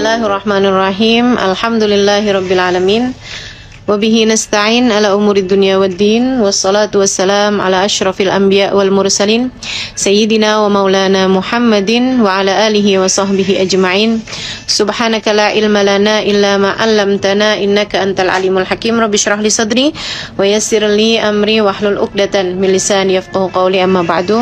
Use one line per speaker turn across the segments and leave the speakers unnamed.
Bismillahirrahmanirrahim. Alhamdulillahirabbil alamin. Wabihi nasta'in ala umuri dunya waddin. Wassalatu wassalam ala asyrafil anbiya wal mursalin sayyidina wa maulana Muhammadin wa ala alihi wa sahbihi ajma'in. Subhanaka la ilma lana illa ma 'allamtana innaka antal alimul hakim. Rabbi shrah li sadri wa yassir li amri wahlul 'uqdatan min lisani yafqahu qawli. Amma ba'du.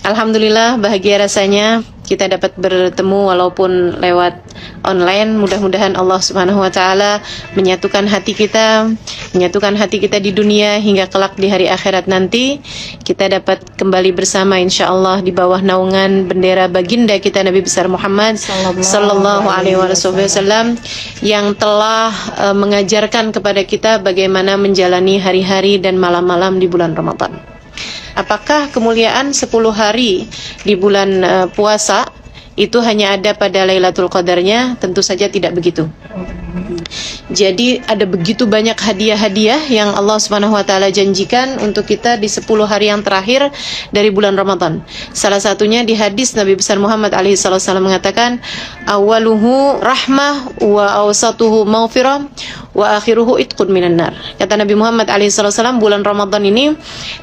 Alhamdulillah, bahagia rasanya kita dapat bertemu walaupun lewat online. Mudah-mudahan Allah Subhanahu wa taala menyatukan hati kita di dunia hingga kelak di hari akhirat nanti kita dapat kembali bersama insyaallah di bawah naungan bendera baginda kita Nabi besar Muhammad sallallahu alaihi wasallam yang telah mengajarkan kepada kita bagaimana menjalani hari-hari dan malam-malam di bulan Ramadan. Apakah kemuliaan 10 hari di bulan puasa itu hanya ada pada Lailatul Qadarnya? Tentu saja tidak begitu. Jadi ada begitu banyak hadiah-hadiah yang Allah Subhanahu wa taala janjikan untuk kita di 10 hari yang terakhir dari bulan Ramadan. Salah satunya di hadis Nabi besar Muhammad alaihi wasallam mengatakan, "Awaluhu rahmah wa awsatuhu maghfirah wa akhiruhu itqun minan nar." Kata Nabi Muhammad alaihi wasallam, bulan Ramadan ini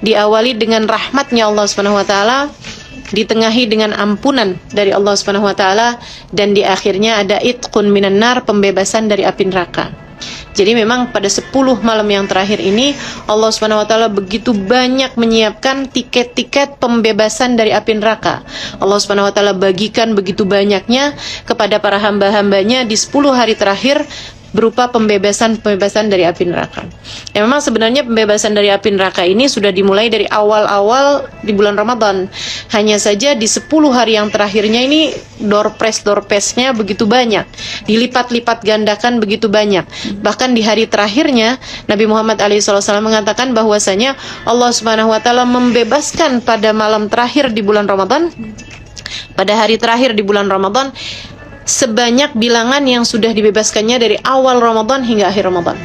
diawali dengan rahmatnya Allah Subhanahu wa taala, ditengahi dengan ampunan dari Allah Subhanahu wa taala, dan di akhirnya ada itqun minan nar, pembebasan dari api neraka. Jadi memang pada 10 malam yang terakhir ini Allah Subhanahu wa taala begitu banyak menyiapkan tiket-tiket pembebasan dari api neraka. Allah Subhanahu wa taala bagikan begitu banyaknya kepada para hamba-hambanya di 10 hari terakhir berupa pembebasan dari api neraka. Ya, memang sebenarnya pembebasan dari api neraka ini sudah dimulai dari awal-awal di bulan Ramadan. Hanya saja di 10 hari yang terakhirnya ini door prize-nya begitu banyak, dilipat-lipat gandakan begitu banyak. Bahkan di hari terakhirnya Nabi Muhammad SAW mengatakan bahwasanya Allah Subhanahu wa taala membebaskan pada malam terakhir di bulan Ramadan, pada hari terakhir di bulan Ramadan, sebanyak bilangan yang sudah dibebaskannya dari awal Ramadan hingga akhir Ramadan.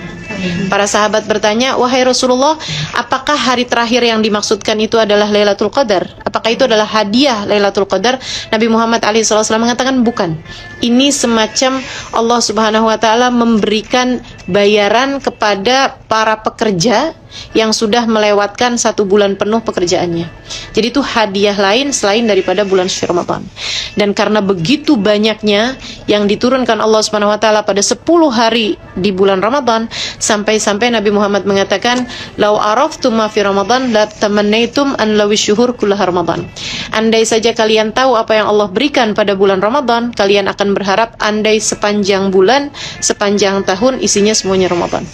Para sahabat bertanya, "Wahai Rasulullah, apakah hari terakhir yang dimaksudkan itu adalah Lailatul Qadar? Apakah itu adalah hadiah Lailatul Qadar?" Nabi Muhammad SAW mengatakan, bukan. Ini semacam Allah Subhanahu wa taala memberikan bayaran kepada para pekerja yang sudah melewatkan 1 bulan penuh pekerjaannya. Jadi itu hadiah lain selain daripada bulan suci Ramadan. Dan karena begitu banyaknya yang diturunkan Allah Subhanahu wa taala pada 10 hari di bulan Ramadan, sampai-sampai Nabi Muhammad mengatakan, "Lau araftum ma fi Ramadan la tamannaitum an lawi syuhur kullah Ramadan." Andai saja kalian tahu apa yang Allah berikan pada bulan Ramadan, kalian akan berharap andai sepanjang bulan, sepanjang tahun isinya semuanya Ramadan.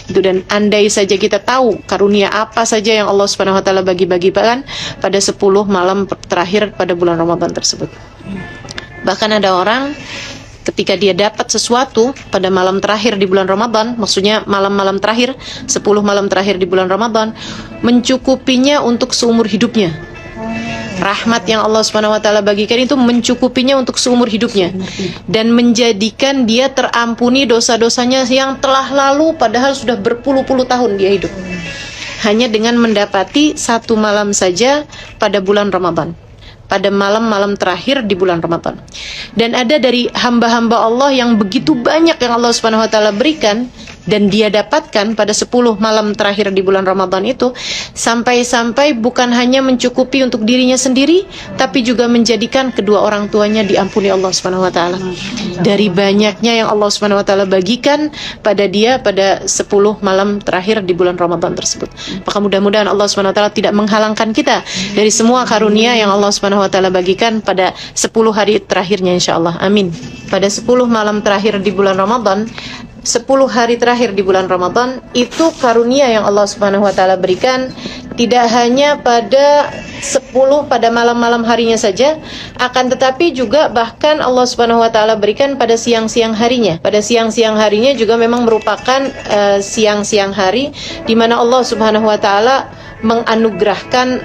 Itu, dan andai saja kita tahu karunia apa saja yang Allah Subhanahu wa taala bagi-bagikan pada 10 malam terakhir pada bulan Ramadan tersebut. Bahkan ada orang ketika dia dapat sesuatu pada malam terakhir di bulan Ramadan, maksudnya malam-malam terakhir, 10 malam terakhir di bulan Ramadan, mencukupinya untuk seumur hidupnya. Rahmat yang Allah Subhanahu wa taala bagikan itu mencukupinya untuk seumur hidupnya dan menjadikan dia terampuni dosa-dosanya yang telah lalu padahal sudah berpuluh-puluh tahun dia hidup. Hanya dengan mendapati 1 malam saja pada bulan Ramadan, pada malam-malam terakhir di bulan Ramadan. Dan ada dari hamba-hamba Allah yang begitu banyak yang Allah Subhanahu wa taala berikan dan dia dapatkan pada 10 malam terakhir di bulan Ramadan itu, sampai-sampai bukan hanya mencukupi untuk dirinya sendiri, tapi juga menjadikan kedua orang tuanya diampuni Allah Subhanahu wa taala. Dari banyaknya yang Allah Subhanahu wa taala bagikan pada dia pada 10 malam terakhir di bulan Ramadan tersebut. Maka mudah-mudahan Allah Subhanahu wa taala tidak menghalangkan kita dari semua karunia yang Allah Subhanahu wa taala bagikan pada 10 hari terakhirnya insyaallah. Amin. Pada 10 malam terakhir di bulan Ramadan, 10 hari terakhir di bulan Ramadan, itu karunia yang Allah Subhanahu wa taala berikan tidak hanya pada 10 pada malam-malam harinya saja, akan tetapi juga bahkan Allah Subhanahu wa taala berikan pada siang-siang harinya. Pada siang-siang harinya juga memang merupakan siang-siang hari di mana Allah Subhanahu wa taala menganugerahkan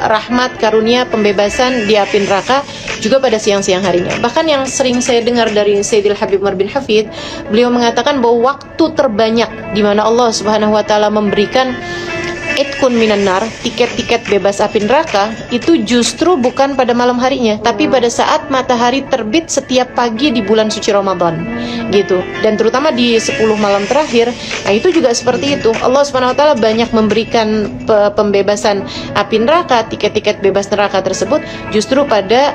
rahmat, karunia, pembebasan di api neraka juga pada siang-siang harinya. Bahkan yang sering saya dengar dari Sayyidil Habib Umar bin Hafid, beliau mengatakan bahwa waktu terbanyak di mana Allah Subhanahu wa taala memberikan itkun minan nar, tiket-tiket bebas api neraka, itu justru bukan pada malam harinya, tapi pada saat matahari terbit setiap pagi di bulan suci Ramadan, gitu. Dan terutama di 10 malam terakhir, nah itu juga seperti itu. Allah SWT banyak memberikan pembebasan api neraka, tiket-tiket bebas neraka tersebut justru pada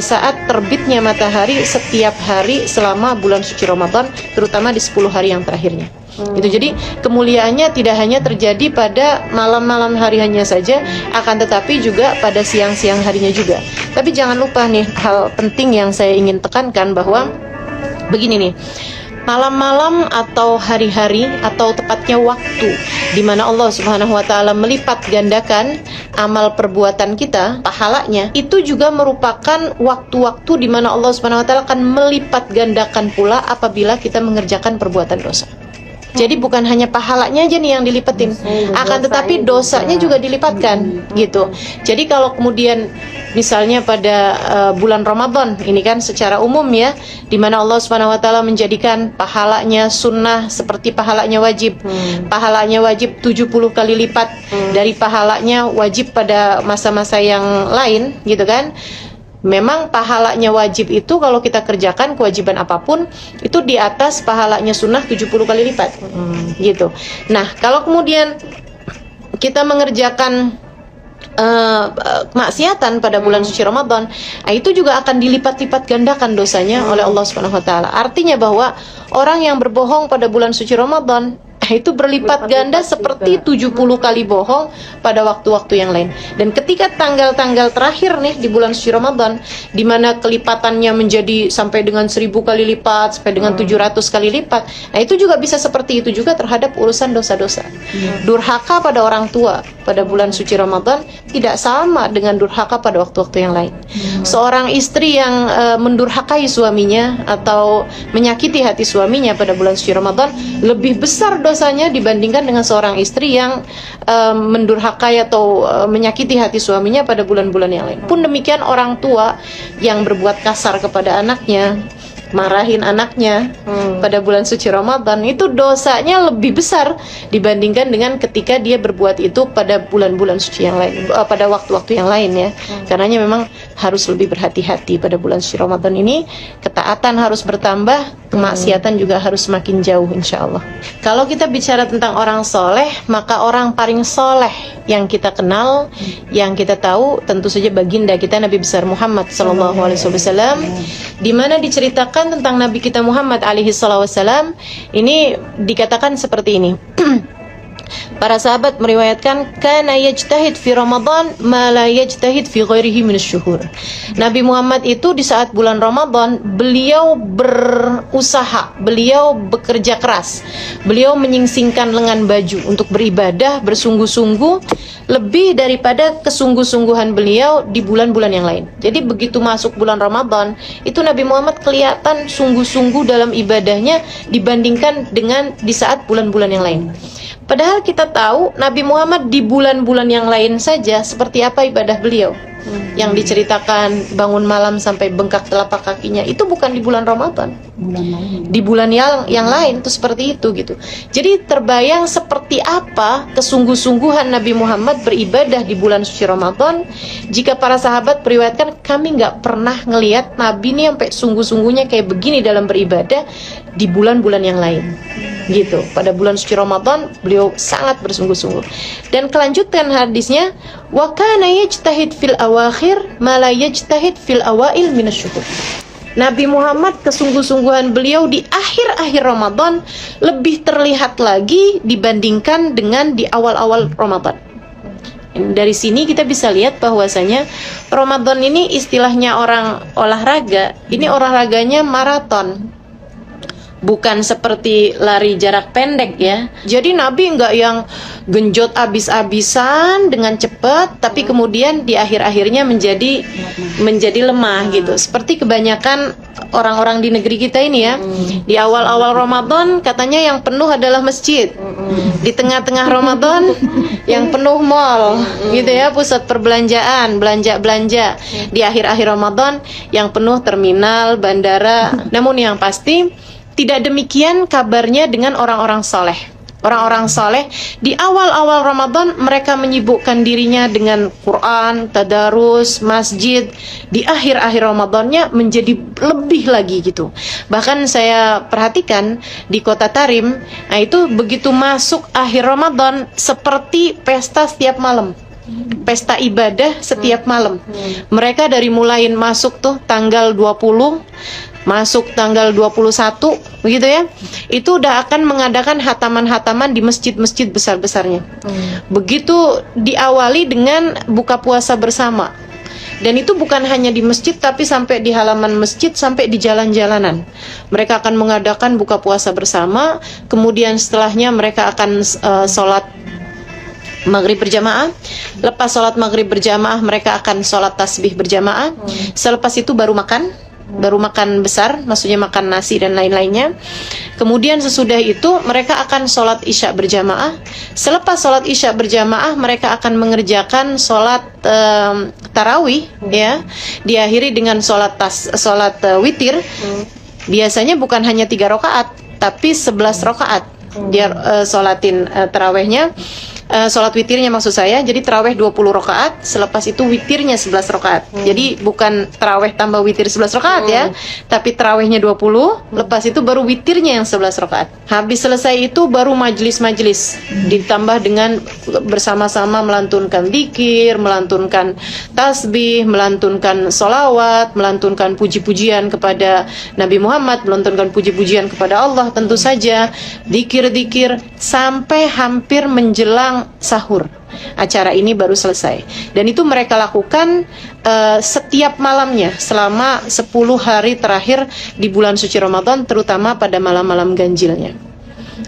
saat terbitnya matahari setiap hari selama bulan suci Ramadan, terutama di 10 hari yang terakhirnya. Itu jadi kemuliaannya tidak hanya terjadi pada malam-malam harinya saja, akan tetapi juga pada siang-siang harinya juga. Tapi jangan lupa nih, hal penting yang saya ingin tekankan bahwa begini nih, malam-malam atau hari-hari atau tepatnya waktu di mana Allah Subhanahu wa taala melipat gandakan amal perbuatan kita, pahalanya, itu juga merupakan waktu-waktu di mana Allah Subhanahu wa taala akan melipat gandakan pula apabila kita mengerjakan perbuatan dosa. Jadi bukan hanya pahalanya aja nih yang dilipatin, akan tetapi dosanya juga dilipatkan, gitu. Jadi kalau kemudian misalnya pada bulan Ramadan ini kan secara umum ya, di mana Allah Subhanahu wa taala menjadikan pahalanya sunnah seperti pahalanya wajib. Pahalanya wajib 70 kali lipat dari pahalanya wajib pada masa-masa yang lain, gitu kan. Memang pahalanya wajib itu kalau kita kerjakan kewajiban apapun itu di atas pahalanya sunnah 70 kali lipat, gitu. Nah, kalau kemudian kita mengerjakan kemaksiatan pada bulan suci Ramadan, itu juga akan dilipat-lipat gandakan dosanya oleh Allah Subhanahu wa taala. Artinya bahwa orang yang berbohong pada bulan suci Ramadan itu berlipat ganda seperti 70 kali bohong pada waktu-waktu yang lain. Dan ketika tanggal-tanggal terakhir nih di bulan suci Ramadan, di mana kelipatannya menjadi sampai dengan 1000 kali lipat, sampai dengan 700 kali lipat, nah itu juga bisa seperti itu juga terhadap urusan dosa-dosa. Durhaka pada orang tua pada bulan suci Ramadan tidak sama dengan durhaka pada waktu-waktu yang lain. Seorang istri yang mendurhakai suaminya atau menyakiti hati suaminya pada bulan suci Ramadan lebih besar dosanya dibandingkan dengan seorang istri yang mendurhakai atau menyakiti hati suaminya pada bulan-bulan yang lain. Pun demikian orang tua yang berbuat kasar kepada anaknya, marahin anaknya pada bulan suci Ramadan, itu dosanya lebih besar dibandingkan dengan ketika dia berbuat itu pada bulan-bulan suci yang lain, pada waktu-waktu yang lain ya. Karenanya memang harus lebih berhati-hati pada bulan suci Ramadan ini. Ketaatan harus bertambah, kemaksiatan juga harus semakin jauh insyaallah. Kalau kita bicara tentang orang soleh, maka orang paling soleh yang kita kenal, yang kita tahu tentu saja baginda kita Nabi besar Muhammad sallallahu alaihi wasallam, di mana diceritakan tentang Nabi kita Muhammad alaihi wasallam. Ini dikatakan seperti ini. Para sahabat meriwayatkan, kana yajtahid fi Ramadan ma la yajtahid fi ghairihi min asy-syuhur. Nabi Muhammad itu di saat bulan Ramadan beliau berusaha, beliau bekerja keras, beliau menyingsingkan lengan baju untuk beribadah bersungguh-sungguh lebih daripada kesungguh-sungguhan beliau di bulan-bulan yang lain. Jadi begitu masuk bulan Ramadan, itu Nabi Muhammad kelihatan sungguh-sungguh dalam ibadahnya dibandingkan dengan di saat bulan-bulan yang lain. Padahal kita tahu Nabi Muhammad di bulan-bulan yang lain saja seperti apa ibadah beliau. Yang diceritakan bangun malam sampai bengkak telapak kakinya itu bukan di bulan Ramadan. Di bulan yang lain itu seperti itu gitu. Jadi terbayang seperti apa kesungguh-sungguhan Nabi Muhammad beribadah di bulan suci Ramadan. Jika para sahabat meriwayatkan, kami nggak pernah ngelihat Nabi ini sampai sungguh-sungguhnya kayak begini dalam beribadah di bulan-bulan yang lain. Gitu. Pada bulan suci Ramadan beliau sangat bersungguh-sungguh. Dan kelanjutan hadisnya, wa kana yajtahid fil awakhir ma la yajtahid fil awail minasyuhur. Nabi Muhammad kesungguh-sungguhan beliau di akhir-akhir Ramadan lebih terlihat lagi dibandingkan dengan di awal-awal Ramadan. Dari sini kita bisa lihat bahwasanya Ramadan ini istilahnya orang olahraga, ini olahraganya maraton. Bukan seperti lari jarak pendek ya. Jadi Nabi nggak yang genjot abis-abisan dengan cepat, tapi kemudian di akhir-akhirnya menjadi lemah gitu. Seperti kebanyakan orang-orang di negeri kita ini ya. Di awal-awal Ramadan katanya yang penuh adalah masjid. Di tengah-tengah Ramadan yang penuh mall gitu ya, pusat perbelanjaan, belanja-belanja. Di akhir-akhir Ramadan yang penuh terminal, bandara. Namun yang pasti tidak demikian kabarnya dengan orang-orang soleh. Orang-orang saleh di awal-awal Ramadan mereka menyibukkan dirinya dengan Quran, tadarus, masjid. Di akhir-akhir Ramadannya menjadi lebih lagi gitu. Bahkan saya perhatikan di Kota Tarim, nah itu begitu masuk akhir Ramadan seperti pesta setiap malam. Pesta ibadah setiap malam. Mereka dari mulai masuk tuh tanggal 20, masuk tanggal 21 begitu ya, itu udah akan mengadakan hataman-hataman di masjid-masjid besar-besarnya. Begitu diawali dengan buka puasa bersama. Dan itu bukan hanya di masjid, tapi sampai di halaman masjid, sampai di jalan-jalanan. Mereka akan mengadakan buka puasa bersama. Kemudian setelahnya mereka akan sholat maghrib berjamaah. Lepas sholat maghrib berjamaah, mereka akan sholat tasbih berjamaah. Selepas itu baru makan besar, maksudnya makan nasi dan lain-lainnya. Kemudian sesudah itu mereka akan sholat isya berjamaah. Selepas sholat isya berjamaah, mereka akan mengerjakan sholat tarawih, ya, diakhiri dengan sholat witir. Biasanya bukan hanya 3 rakaat, tapi 11 rakaat. Dia sholatin tarawihnya, sholat witirnya maksud saya. Jadi tarawih 20 rakaat, selepas itu witirnya 11 rakaat. Jadi bukan tarawih tambah witir 11 rakaat ya, tapi tarawihnya 20, lepas itu baru witirnya yang 11 rakaat. Habis selesai itu baru majelis-majelis, ditambah dengan bersama-sama melantunkan dzikir, melantunkan tasbih, melantunkan sholawat, melantunkan puji-pujian kepada Nabi Muhammad, melantunkan puji-pujian kepada Allah tentu saja, dzikir-dzikir sampai hampir menjelang sahur. Acara ini baru selesai. Dan itu mereka lakukan setiap malamnya selama 10 hari terakhir di bulan suci Ramadan, terutama pada malam-malam ganjilnya.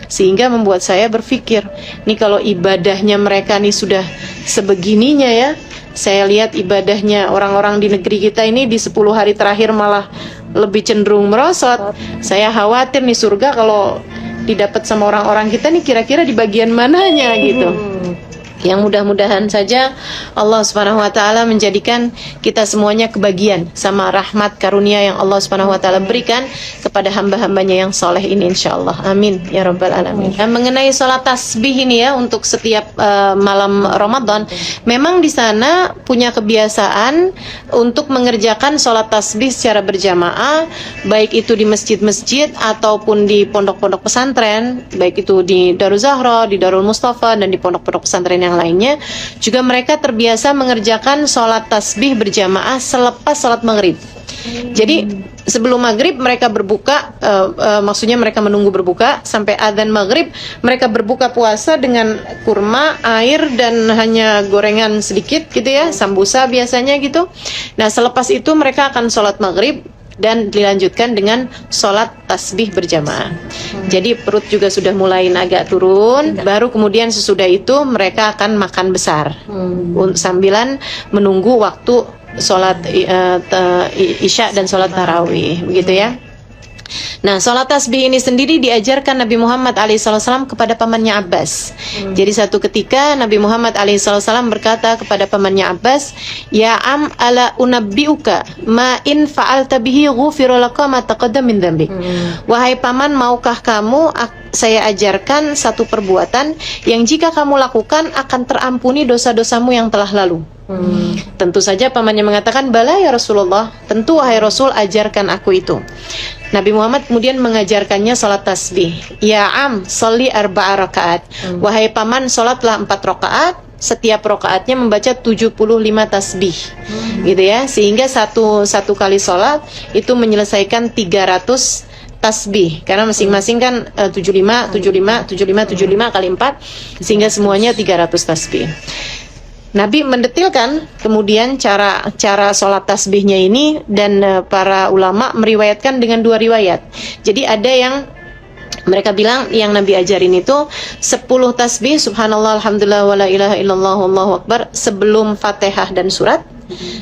Sehingga membuat saya berpikir, nih kalau ibadahnya mereka nih sudah sebegininya ya. Saya lihat ibadahnya orang-orang di negeri kita ini di 10 hari terakhir malah lebih cenderung merosot. Saya khawatir nih surga kalau didapat sama orang-orang kita nih kira-kira di bagian mananya gitu. Yang mudah-mudahan saja Allah Subhanahu wa taala menjadikan kita semuanya kebagian sama rahmat karunia yang Allah Subhanahu wa taala berikan kepada hamba-hambanya yang soleh ini insyaallah. Amin ya rabbal alamin. Dan mengenai salat tasbih ini ya, untuk setiap malam Ramadan, memang di sana punya kebiasaan untuk mengerjakan salat tasbih secara berjamaah, baik itu di masjid-masjid ataupun di pondok-pondok pesantren, baik itu di Darul Zahra, di Darul Mustafa, dan di pondok-pondok pesantren yang lainnya. Juga mereka terbiasa mengerjakan sholat tasbih berjamaah selepas sholat maghrib. Jadi sebelum maghrib mereka berbuka, maksudnya mereka menunggu berbuka sampai adzan maghrib. Mereka berbuka puasa dengan kurma, air, dan hanya gorengan sedikit gitu ya, sambusa biasanya gitu. Nah selepas itu mereka akan sholat maghrib dan dilanjutkan dengan sholat tasbih berjamaah. Jadi perut juga sudah mulai agak turun. Baru kemudian sesudah itu mereka akan makan besar sambilan menunggu waktu sholat isya dan sholat tarawih, begitu ya. Nah, sholat tasbih ini sendiri diajarkan Nabi Muhammad SAW kepada pamannya Abbas. Jadi satu ketika Nabi Muhammad SAW berkata kepada pamannya Abbas, "Ya am ala unabbiuka ma in fa'alta bihi ghufira laka ma taqaddama min dzambik." Wahai paman, maukah kamu saya ajarkan satu perbuatan yang jika kamu lakukan akan terampuni dosa-dosamu yang telah lalu? Tentu saja pamannya mengatakan, "Bala ya Rasulullah, tentu wahai Rasul, ajarkan aku itu." Nabi Muhammad kemudian mengajarkannya salat tasbih. "Ya am, sholli 4 rakaat." Wahai paman, salatlah 4 rakaat. Setiap rakaatnya membaca 75 tasbih. Gitu ya. Sehingga satu kali salat itu menyelesaikan 300 tasbih, karena masing-masing kan 75 kali 4, sehingga semuanya 300 tasbih. Nabi mendetilkan kemudian cara sholat tasbihnya ini, dan para ulama meriwayatkan dengan 2 riwayat. Jadi ada yang mereka bilang yang Nabi ajarin itu 10 tasbih subhanallah alhamdulillah wala ilaha illallah wallahu akbar sebelum Fatihah dan surat.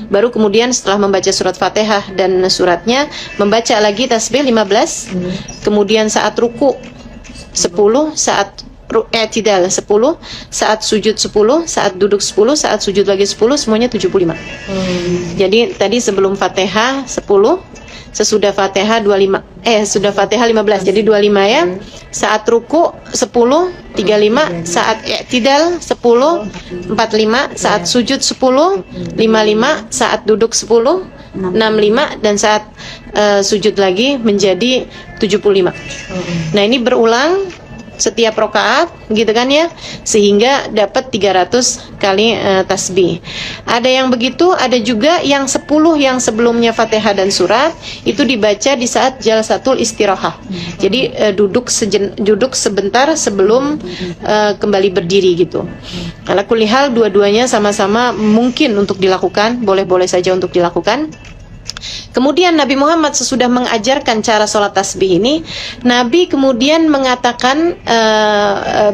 Baru kemudian setelah membaca surat Fatihah dan suratnya membaca lagi tasbih 15. Kemudian saat ruku 10, saat i'tidal 10, saat sujud 10, saat duduk 10, saat sujud lagi 10, semuanya 75. Jadi tadi sebelum Fatihah 10, sesudah Fatihah 25 sudah Fatihah 15, jadi 25 ya. Saat ruku 10, 35, saat i'tidal 10, 45, saat sujud 10, 55, saat duduk 10, 65, dan saat sujud lagi menjadi 75. Nah, ini berulang setiap rokaat gitu kan ya, sehingga dapat 300 kali tasbih. Ada yang begitu, ada juga yang 10 yang sebelumnya Fatihah dan surat itu dibaca di saat jalsatul istirahah. Jadi duduk sebentar sebelum kembali berdiri gitu. Ala kulli hal, dua-duanya sama-sama mungkin untuk dilakukan, boleh-boleh saja untuk dilakukan. Kemudian Nabi Muhammad sesudah mengajarkan cara sholat tasbih ini, Nabi kemudian mengatakan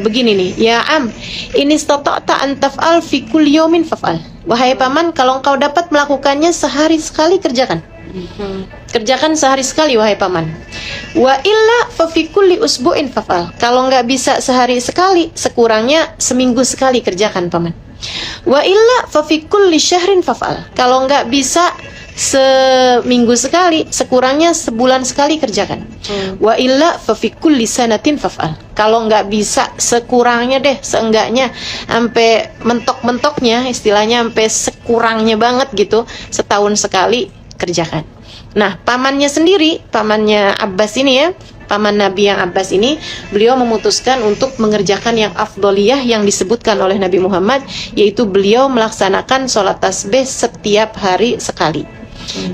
begini nih, ya am, ini istata'ta an taf'al fi kulli yawmin faf'al. Wahai paman, kalau engkau dapat melakukannya sehari sekali, kerjakan. Kerjakan sehari sekali wahai paman. Wa illa fa fi kulli usbu'in faf'al. Kalau enggak bisa sehari sekali, sekurangnya seminggu sekali kerjakan paman. Wa illa fa fi kulli syahrin faf'al. Kalau enggak bisa seminggu sekali, sekurangnya sebulan sekali kerjakan. Wa illa fa fi kulli sanatin faf'al. Kalau nggak bisa, sekurangnya deh, seenggaknya sampai mentok-mentoknya, istilahnya sampai sekurangnya banget gitu, setahun sekali kerjakan. Nah, pamannya sendiri, pamannya Abbas ini ya, paman Nabi yang Abbas ini, beliau memutuskan untuk mengerjakan yang afdoliyah yang disebutkan oleh Nabi Muhammad, yaitu beliau melaksanakan sholat tasbih setiap hari sekali.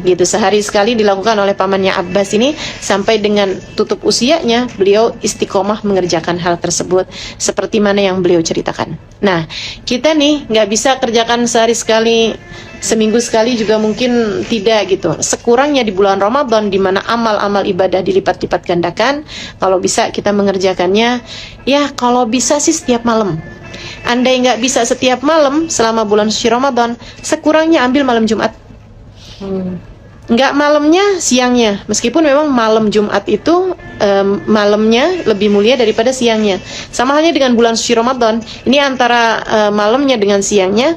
Gitu, sehari sekali dilakukan oleh pamannya Abbas ini, sampai dengan tutup usianya beliau istiqomah mengerjakan hal tersebut seperti mana yang beliau ceritakan. Nah, kita nih nggak bisa kerjakan sehari sekali, seminggu sekali juga mungkin tidak gitu. Sekurangnya di bulan Ramadan, di mana amal-amal ibadah dilipat-lipat gandakan, kalau bisa kita mengerjakannya ya kalau bisa sih setiap malam. Andai nggak bisa setiap malam selama bulan suci Ramadan, sekurangnya ambil malam Jumat. Enggak malamnya, siangnya. Meskipun memang malam Jumat itu malamnya lebih mulia daripada siangnya. Sama halnya dengan bulan suci Ramadan. Ini antara malamnya dengan siangnya,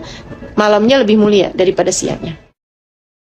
malamnya lebih mulia daripada siangnya.